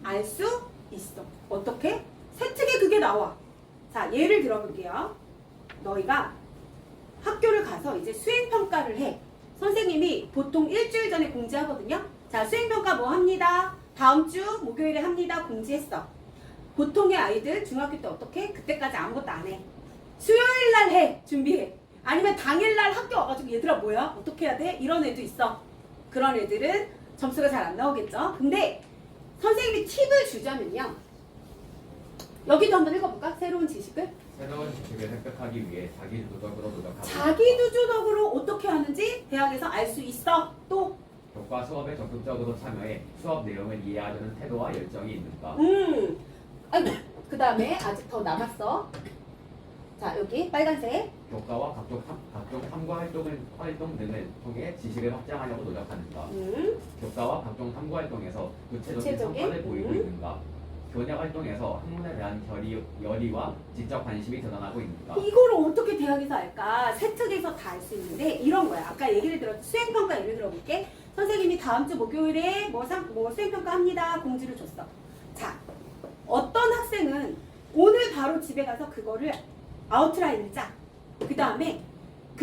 알 수 있어. 어떻게? 세특에 그게 나와. 자, 예를 들어볼게요. 너희가 학교를 가서 이제 수행평가를 해. 선생님이 보통 일주일 전에 공지하거든요. 자, 수행평가 뭐 합니다. 다음 주 목요일에 합니다. 공지했어. 보통의 아이들 중학교 때 어떻게? 그때까지 아무것도 안 해. 수요일 날 해. 준비해. 아니면 당일 날 학교 와가지고 얘들아 뭐야? 어떻게 해야 돼? 이런 애도 있어. 그런 애들은 점수가 잘 안 나오겠죠. 근데 선생님이 팁을 주자면요. 여기도 한번 읽어볼까? 새로운 지식을. 새로운 지식을 획득하기 위해 자기주도적으로 노력하고 자기주도적으로 어떻게 하는지 대학에서 알 수 있어. 또 교과 수업에 적극적으로 참여해 수업 내용을 이해하려는 태도와 열정이 있는가. 아이고, 그 다음에 아직 더 남았어. 자, 여기 빨간색. 교과와 각종 탐구 활동 등을 통해 지식을 확장하려고 노력하는가. 교과와 각종 탐구 활동에서 구체적인 성과를 보이고 있는가. 교내 활동에서 학문에 대한 열의와 지적 관심이 드러나고 있는가. 이거를 어떻게 대학에서 알까? 세특에서 다 알 수 있는데 이런 거야. 아까 얘기를 수행평가 예를 들어볼게. 선생님이 다음 주 목요일에 뭐 수행평가 합니다. 공지를 줬어. 자, 어떤 학생은 오늘 바로 집에 가서 그거를 아웃라인을 짜. 그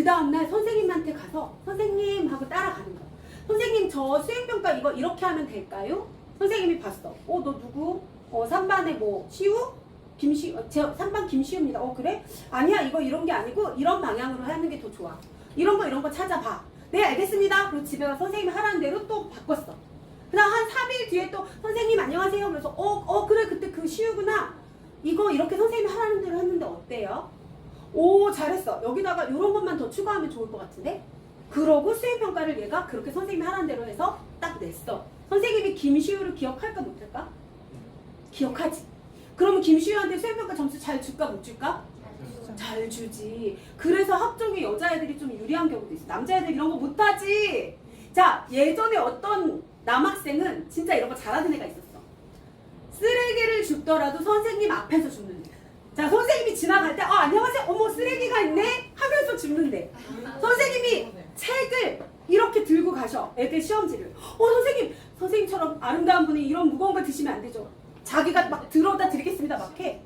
다음날 선생님한테 가서 선생님 하고 따라가는 거야. 선생님 저 수행평가 이거 이렇게 하면 될까요? 선생님이 봤어. 너 누구? 3반에 뭐 시우? 김시우, 3반 김시우입니다. 그래? 아니야, 이거 이런 게 아니고 이런 방향으로 하는 게 더 좋아. 이런 거 찾아봐. 네, 알겠습니다. 그리고 집에 가서 선생님이 하라는 대로 또 바꿨어. 그다음 한 3일 뒤에 또 선생님 안녕하세요. 그래서 그래, 그때 그 시우구나. 이거 이렇게 선생님이 하라는 대로 했는데 어때요? 오, 잘했어. 여기다가 이런 것만 더 추가하면 좋을 것 같은데? 그러고 수행평가를 얘가 그렇게 선생님이 하라는 대로 해서 딱 냈어. 선생님이 김시우를 기억할까 못할까? 기억하지. 그러면 김시우한테 수행평가 점수 잘 줄까 못 줄까? 잘 주지. 그래서 학종에 여자애들이 좀 유리한 경우도 있어. 남자애들 이런 거 못하지. 자, 예전에 어떤 남학생은 진짜 이런 거 잘하는 애가 있었어. 쓰레기를 줍더라도 선생님 앞에서 줍는데. 자, 선생님이 지나갈 때 안녕하세요. 어머, 쓰레기가 있네? 하면서 줍는데. 선생님이 책을 이렇게 들고 가셔. 애들 시험지를. 선생님처럼 아름다운 분이 이런 무거운 걸 드시면 안 되죠. 자기가 막 들어다 드리겠습니다. 막 해.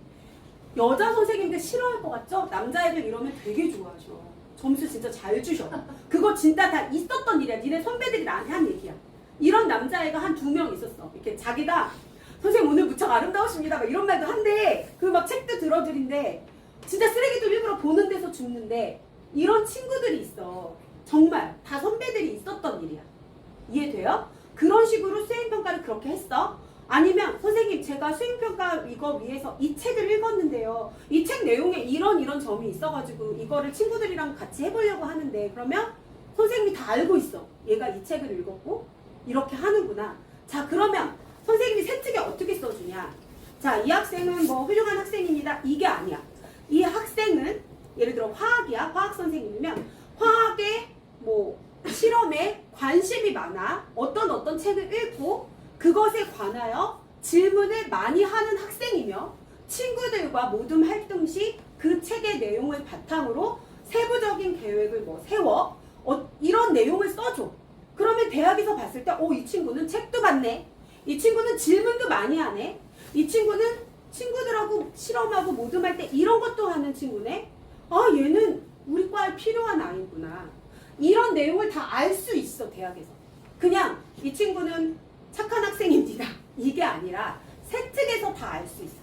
여자 선생님들 싫어할 것 같죠? 남자애들 이러면 되게 좋아하죠. 점수 진짜 잘 주셔. 그거 진짜 다 있었던 일이야. 니네 선배들이 나한테 한 얘기야. 이런 남자애가 한 2명 있었어. 이렇게 자기가 선생님 오늘 무척 아름다우십니다. 막 이런 말도 한데 그 막 책도 들어드린데 진짜 쓰레기도 일부러 보는 데서 줍는데 이런 친구들이 있어. 정말 다 선배들이 있었던 일이야. 이해돼요? 그런 식으로 수행평가를 그렇게 했어. 아니면 선생님 제가 수행평가 이거 위해서 이 책을 읽었는데요. 이 책 내용에 이런 점이 있어가지고 이거를 친구들이랑 같이 해보려고 하는데 그러면 선생님이 다 알고 있어. 얘가 이 책을 읽었고 이렇게 하는구나. 자, 그러면 선생님이 세특에 어떻게 써주냐. 자, 이 학생은 뭐 훌륭한 학생입니다. 이게 아니야. 이 학생은 예를 들어 화학이야. 화학 선생님이면 화학의 뭐 실험에 관심이 많아. 어떤 책을 읽고 그것에 관하여 질문을 많이 하는 학생이며 친구들과 모둠 활동 시 그 책의 내용을 바탕으로 세부적인 계획을 세워 이런 내용을 써줘. 그러면 대학에서 봤을 때 이 친구는 책도 봤네. 이 친구는 질문도 많이 하네. 이 친구는 친구들하고 실험하고 모둠할 때 이런 것도 하는 친구네. 얘는 우리 과에 필요한 아이구나. 이런 내용을 다 알 수 있어. 대학에서. 그냥 이 친구는 착한 학생입니다. 이게 아니라 세특에서 다 알 수 있어.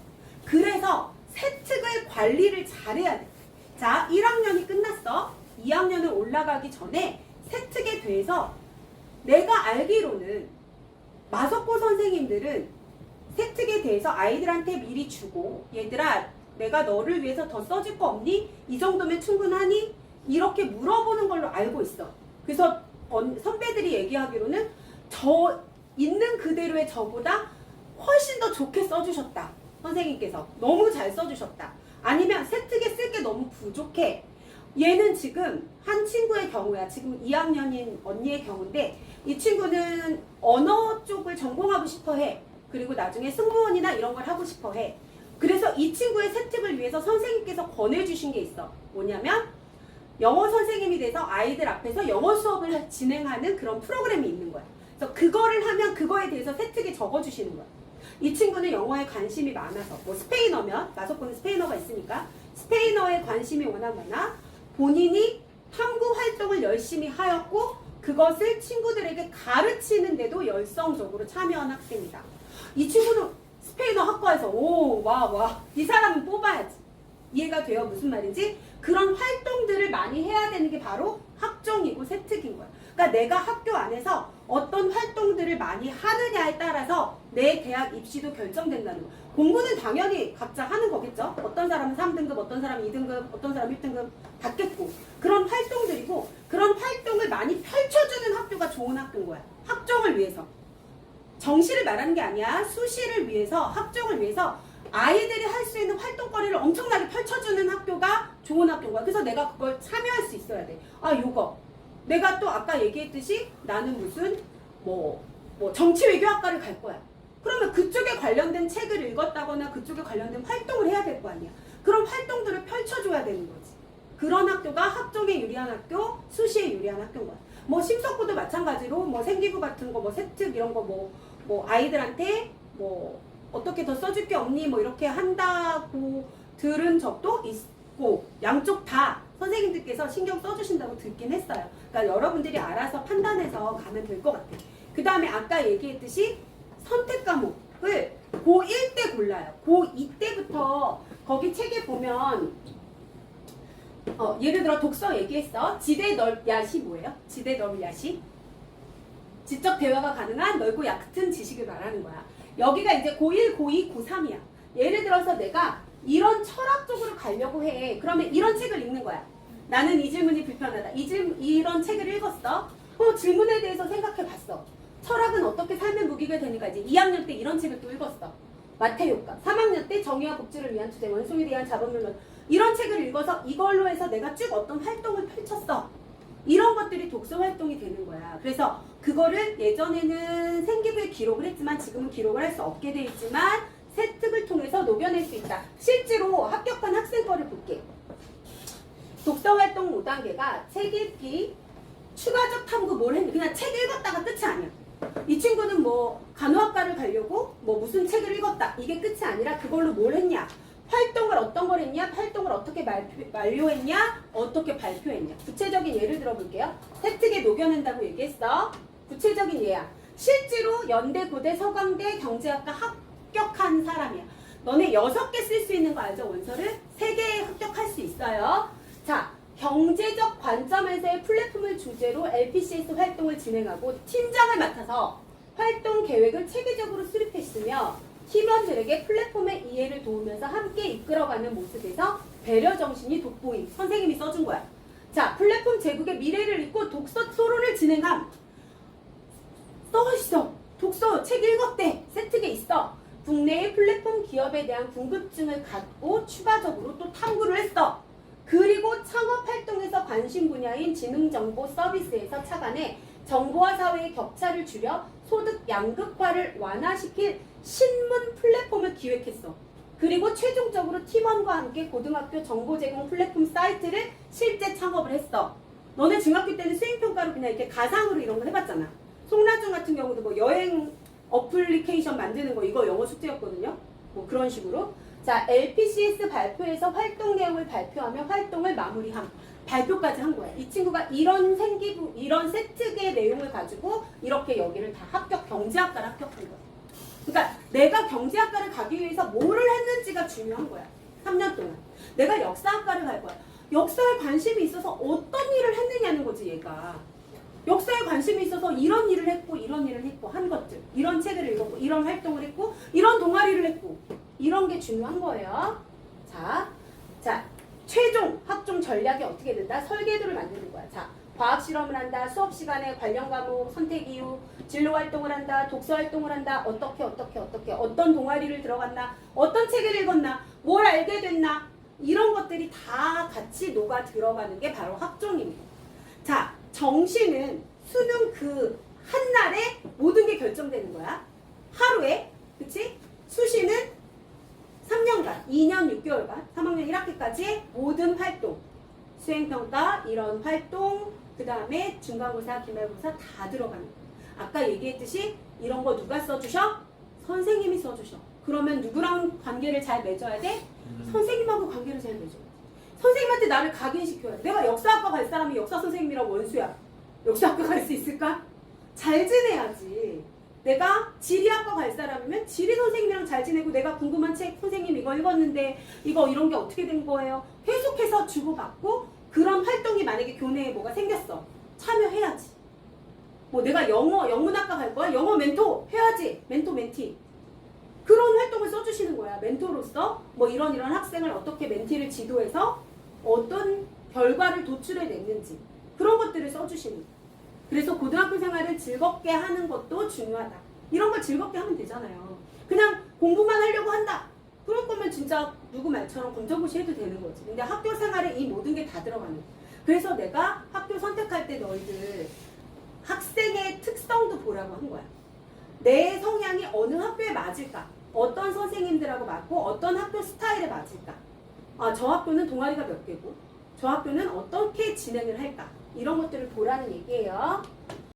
그래서 세특을 관리를 잘해야 돼. 자, 1학년이 끝났어. 2학년을 올라가기 전에 세특에 대해서 내가 알기로는 마석고 선생님들은 세특에 대해서 아이들한테 미리 주고 얘들아 내가 너를 위해서 더 써줄 거 없니? 이 정도면 충분하니? 이렇게 물어보는 걸로 알고 있어. 그래서 선배들이 얘기하기로는 저 있는 그대로의 저보다 훨씬 더 좋게 써주셨다. 선생님께서 너무 잘 써주셨다. 아니면 세특에 쓸 게 너무 부족해. 얘는 지금 한 친구의 경우야. 지금 2학년인 언니의 경우인데 이 친구는 언어 쪽을 전공하고 싶어 해. 그리고 나중에 승무원이나 이런 걸 하고 싶어 해. 그래서 이 친구의 세특을 위해서 선생님께서 권해주신 게 있어. 뭐냐면 영어 선생님이 돼서 아이들 앞에서 영어 수업을 진행하는 그런 프로그램이 있는 거야. 그래서 그거를 하면 그거에 대해서 세특에 적어주시는 거야. 이 친구는 영어에 관심이 많아서 뭐 스페인어면 마석고는 스페인어가 있으니까 스페인어에 관심이 워낙 많아 본인이 탐구 활동을 열심히 하였고 그것을 친구들에게 가르치는데도 열성적으로 참여한 학생이다. 이 친구는 스페인어 학과에서 이 사람은 뽑아야지. 이해가 돼요? 무슨 말인지? 그런 활동들을 많이 해야 되는 게 바로 학종이고 세특인 거야. 그러니까 내가 학교 안에서 어떤 활동들을 많이 하느냐에 따라서 내 대학 입시도 결정된다는 거야. 공부는 당연히 각자 하는 거겠죠? 어떤 사람은 3등급, 어떤 사람은 2등급, 어떤 사람은 1등급 받겠고 그런 활동들이고 그런 활동을 많이 펼쳐주는 학교가 좋은 학교인 거야. 학종을 위해서. 정시를 말하는 게 아니야. 수시를 위해서, 학종을 위해서 아이들이 할 수 있는 활동거리를 엄청나게 펼쳐주는 학교가 좋은 학교인 거야. 그래서 내가 그걸 참여할 수 있어야 돼. 요거. 내가 또 아까 얘기했듯이 나는 무슨 정치외교학과를 갈 거야. 그러면 그쪽에 관련된 책을 읽었다거나 그쪽에 관련된 활동을 해야 될 거 아니야. 그런 활동들을 펼쳐줘야 되는 거지. 그런 학교가 학종에 유리한 학교, 수시에 유리한 학교인 거야. 심석부도 마찬가지로 생기부 같은 거, 세특 이런 거 아이들한테 어떻게 더 써줄 게 없니? 이렇게 한다고 들은 적도 있고 양쪽 다 선생님들께서 신경 써주신다고 듣긴 했어요. 그러니까 여러분들이 알아서 판단해서 가면 될 것 같아요. 그 다음에 아까 얘기했듯이 선택 과목을 고1 때 골라요. 고2 때부터 거기 책에 보면 예를 들어 독서 얘기했어. 지대 야시 뭐예요? 지대 야시? 지적 대화가 가능한 넓고 얕은 지식을 말하는 거야. 여기가 이제 고1, 고2, 고3이야. 예를 들어서 내가 이런 철학 쪽으로 가려고 해. 그러면 이런 책을 읽는 거야. 나는 이 질문이 불편하다. 이런 책을 읽었어. 질문에 대해서 생각해 봤어. 철학은 어떻게 삶의 무기가 되는가. 이제 2학년 때 이런 책을 또 읽었어. 마태효과. 3학년 때 정의와 복지를 위한 투쟁, 원숭이에 대한 자본론론. 이런 책을 읽어서 이걸로 해서 내가 쭉 어떤 활동을 펼쳤어. 이런 것들이 독서 활동이 되는 거야. 그래서 그거를 예전에는 생기부에 기록을 했지만 지금은 기록을 할 수 없게 돼 있지만 세특을 통해서 녹여낼 수 있다. 실제로 합격한 학생 거를 볼게. 독서 활동 5단계가 책 읽기, 추가적 탐구 뭘 했니? 그냥 책 읽었다가 끝이 아니야. 이 친구는 간호학과를 가려고 무슨 책을 읽었다. 이게 끝이 아니라 그걸로 뭘 했냐? 활동을 어떤 걸 했냐? 활동을 어떻게 만료했냐? 어떻게 발표했냐? 구체적인 예를 들어볼게요. 세특에 녹여낸다고 얘기했어. 구체적인 예야. 실제로 연대, 고대, 서강대, 경제학과 합격한 사람이야. 너네 6개 쓸 수 있는 거 알죠? 원서를 3개 합격할 수 있어요. 자, 경제적 관점에서의 플랫폼을 주제로 LPCS 활동을 진행하고 팀장을 맡아서 활동 계획을 체계적으로 수립했으며 팀원들에게 플랫폼의 이해를 도우면서 함께 이끌어가는 모습에서 배려 정신이 돋보임. 선생님이 써준 거야. 자, 플랫폼 제국의 미래를 읽고 독서 토론을 진행함. 써있어. 독서 책 읽었대. 세특에 있어. 국내의 플랫폼 기업에 대한 궁금증을 갖고 추가적으로 또 탐구를 했어. 그리고 창업 활동에서 관심 분야인 지능정보 서비스에서 착안해 정보와 사회의 격차를 줄여 소득 양극화를 완화시킬 신문 플랫폼을 기획했어. 그리고 최종적으로 팀원과 함께 고등학교 정보 제공 플랫폼 사이트를 실제 창업을 했어. 너네 중학교 때는 수행평가로 그냥 이렇게 가상으로 이런 거 해봤잖아. 송나중 같은 경우도 여행 어플리케이션 만드는 거 이거 영어 숙제였거든요. 그런 식으로. 자, LPCS 발표에서 활동 내용을 발표하며 활동을 마무리함. 발표까지 한 거야. 이 친구가 이런 생기부, 이런 세특의 내용을 가지고 이렇게 여기를 다 경제학과를 합격한 거야. 그러니까 내가 경제학과를 가기 위해서 뭐를 했는지가 중요한 거야. 3년 동안. 내가 역사학과를 갈 거야. 역사에 관심이 있어서 어떤 일을 했느냐는 거지, 얘가. 역사에 관심이 있어서 이런 일을 했고 이런 일을 했고 한 것들. 이런 책을 읽었고 이런 활동을 했고 이런 동아리를 했고 이런 게 중요한 거예요. 자, 최종 학종 전략이 어떻게 된다? 설계도를 만드는 거야. 자, 과학 실험을 한다. 수업 시간에 관련 과목 선택 이유, 진로 활동을 한다. 독서 활동을 한다. 어떻게 어떤 동아리를 들어갔나? 어떤 책을 읽었나? 뭘 알게 됐나? 이런 것들이 다 같이 녹아 들어가는 게 바로 학종입니다. 자, 정시는 수능 그 한날에 모든 게 결정되는 거야. 하루에. 그치? 수시는 3년간, 2년 6개월간, 3학년 1학기까지의 모든 활동, 수행평가, 이런 활동, 그 다음에 중간고사, 기말고사 다 들어가는 거야. 아까 얘기했듯이 이런 거 누가 써주셔? 선생님이 써주셔. 그러면 누구랑 관계를 잘 맺어야 돼? 선생님하고 관계를 잘 맺어야 돼. 선생님한테 나를 각인시켜야 돼. 내가 역사학과 갈 사람이 역사 선생님이랑 원수야. 역사학과 갈 수 있을까? 잘 지내야지. 내가 지리학과 갈 사람이면 지리 선생님이랑 잘 지내고 내가 궁금한 책 선생님 이거 읽었는데 이거 이런 게 어떻게 된 거예요? 계속해서 주고받고 그런 활동이 만약에 교내에 뭐가 생겼어. 참여해야지. 뭐 내가 영문학과 갈 거야? 영어 멘토 해야지. 멘토 멘티. 그런 활동을 써주시는 거야. 멘토로서 뭐 이런 학생을 어떻게 멘티를 지도해서 어떤 결과를 도출해냈는지 그런 것들을 써주시는 거야. 그래서 고등학교 생활을 즐겁게 하는 것도 중요하다. 이런 걸 즐겁게 하면 되잖아요. 그냥 공부만 하려고 한다. 그럴 거면 진짜 누구 말처럼 검정고시 해도 되는 거지. 근데 학교 생활에 이 모든 게 다 들어가는 거야. 그래서 내가 학교 선택할 때 너희들 학생의 특성도 보라고 한 거야. 내 성향이 어느 학교에 맞을까? 어떤 선생님들하고 맞고 어떤 학교 스타일에 맞을까? 아, 저 학교는 동아리가 몇 개고 저 학교는 어떻게 진행을 할까? 이런 것들을 보라는 얘기예요.